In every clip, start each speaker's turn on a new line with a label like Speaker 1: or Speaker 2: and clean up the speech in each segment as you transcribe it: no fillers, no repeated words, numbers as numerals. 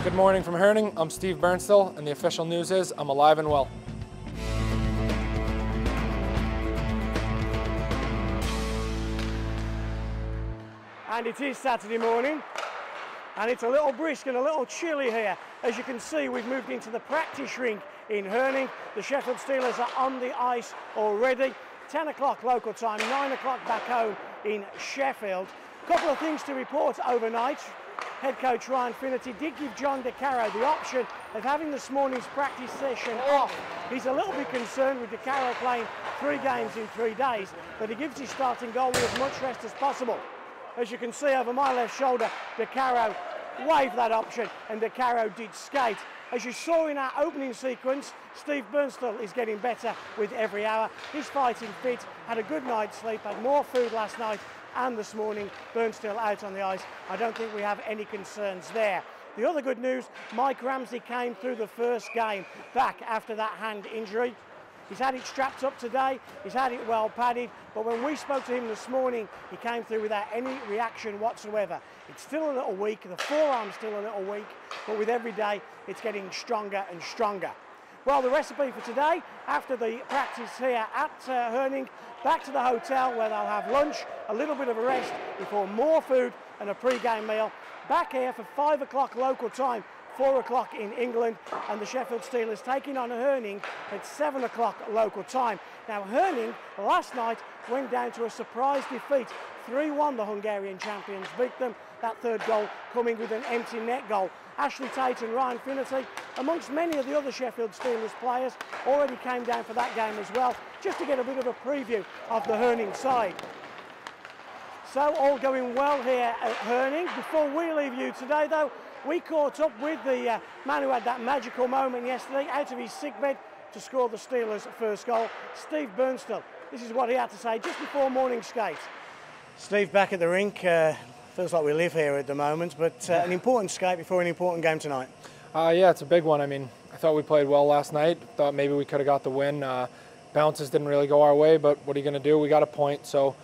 Speaker 1: Good morning from Herning. I'm Steve Bernstill, and the official news is I'm alive and well.
Speaker 2: And it is Saturday morning, and it's a little brisk and a little chilly here. As you can see, we've moved into the practice rink in Herning. The Sheffield Steelers are on the ice already. 10 o'clock local time, 9 o'clock back home in Sheffield. A couple of things to report overnight. Head coach Ryan Finnerty did give John DeCaro the option of having this morning's practice session off. He's a little bit concerned with DeCaro playing 3 games in 3 days, but he gives his starting goalie as much rest as possible. As you can see over my left shoulder, DeCaro waved that option, and DeCaro did skate. As you saw in our opening sequence, Steve Bernstill is getting better with every hour. He's fighting fit, had a good night's sleep, had more food last night and this morning. Bernstill out on the ice. I don't think we have any concerns there. The other good news, Mike Ramsey came through the first game back after that hand injury. He's had it strapped up today, he's had it well padded, but when we spoke to him this morning, he came through without any reaction whatsoever. It's still a little weak, the forearm's still a little weak, but with every day, it's getting stronger and stronger. Well, the recipe for today, after the practice here at Herning, back to the hotel where they'll have lunch, a little bit of a rest before more food and a pre-game meal. Back here for 5 o'clock local time, 4 o'clock in England, and the Sheffield Steelers taking on Herning at 7 o'clock local time. Now, Herning last night went down to a surprise defeat. 3-1 the Hungarian champions beat them. That third goal coming with an empty net goal. Ashley Tate and Ryan Finnerty, amongst many of the other Sheffield Steelers players, already came down for that game as well, just to get a bit of a preview of the Herning side. So all going well here at Herning. Before we leave you today though, we caught up with the man who had that magical moment yesterday out of his sickbed to score the Steelers' first goal, Steve Bernstill. This is what he had to say just before morning skate. Steve, back at the rink. Feels like we live here at the moment, but an important skate before an important game tonight.
Speaker 1: Yeah, it's a big one. I mean, I thought we played well last night. Thought maybe we could have got the win. Bounces didn't really go our way, but what are you going to do? We got a point, so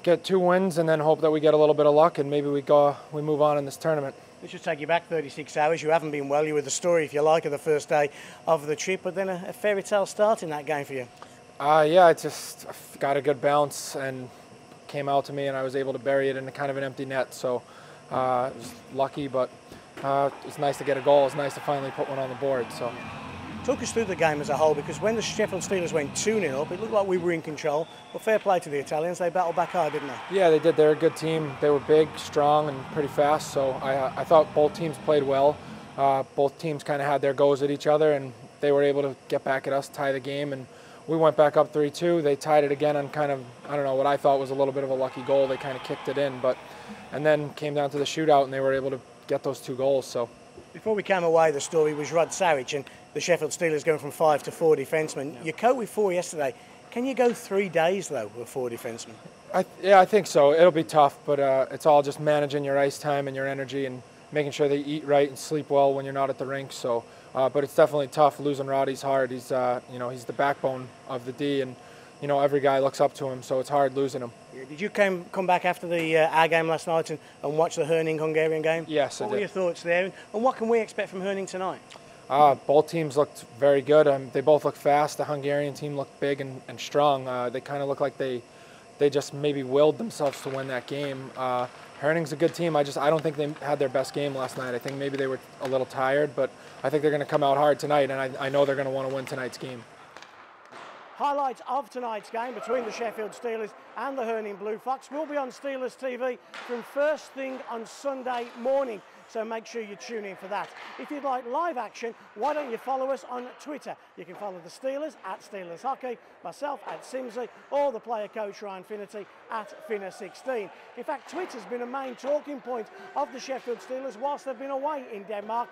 Speaker 1: get 2 wins and then hope that we get a little bit of luck and maybe we move on in this tournament.
Speaker 2: This should take you back 36 hours. You haven't been well. You were the story, if you like, of the first day of the trip, but then a fairy tale start in that game for you. Yeah,
Speaker 1: I just got a good bounce and came out to me, and I was able to bury it in kind of an empty net. So it was lucky, but it's nice to get a goal. It's nice to finally put one on the board. So.
Speaker 2: Talk us through the game as a whole, because when the Sheffield Steelers went 2-0 up, it looked like we were in control. But fair play to the Italians, they battled back hard, didn't they?
Speaker 1: Yeah, they did. They're a good team. They were big, strong, and pretty fast. So I thought both teams played well. Both teams kind of had their goes at each other, and they were able to get back at us, tie the game, and we went back up 3-2. They tied it again on kind of, I don't know, what I thought was a little bit of a lucky goal. They kind of kicked it in, and then came down to the shootout, and they were able to get those 2 goals. So.
Speaker 2: Before we came away, the story was Rod Sarich and the Sheffield Steelers going from 5 to 4 defensemen. Yeah. You coped with 4 yesterday. Can you go 3 days, though, with 4 defensemen?
Speaker 1: Yeah, I think so. It'll be tough, but it's all just managing your ice time and your energy and making sure they eat right and sleep well when you're not at the rink. So, but it's definitely tough. Losing Roddy's hard. He's, he's the backbone of the D, and every guy looks up to him. So it's hard losing him.
Speaker 2: Yeah. Did you come back after the our game last night and watch the Herning-Hungarian game?
Speaker 1: Yes, I did.
Speaker 2: What were your thoughts there, and what can we expect from Herning tonight?
Speaker 1: Both teams looked very good. They both looked fast. The Hungarian team looked big and strong. They kind of looked like they just maybe willed themselves to win that game. Herning's a good team. I don't think they had their best game last night. I think maybe they were a little tired, but I think they're going to come out hard tonight, and I know they're going to want to win tonight's game.
Speaker 2: Highlights of tonight's game between the Sheffield Steelers and the Herning Blue Fox will be on Steelers TV from first thing on Sunday morning, so make sure you tune in for that. If you'd like live action, why don't you follow us on Twitter? You can follow the Steelers at Steelers Hockey, myself at Simsy, or the player coach Ryan Finnerty at Finner16. In fact, Twitter's been a main talking point of the Sheffield Steelers whilst they've been away in Denmark.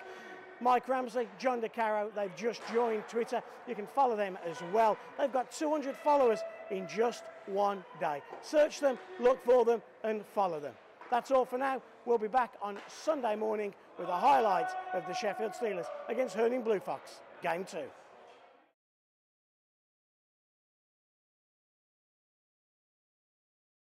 Speaker 2: Mike Ramsey, John DeCaro, they've just joined Twitter. You can follow them as well. They've got 200 followers in just 1 day. Search them, look for them, and follow them. That's all for now. We'll be back on Sunday morning with the highlights of the Sheffield Steelers against Herning Blue Fox, Game 2.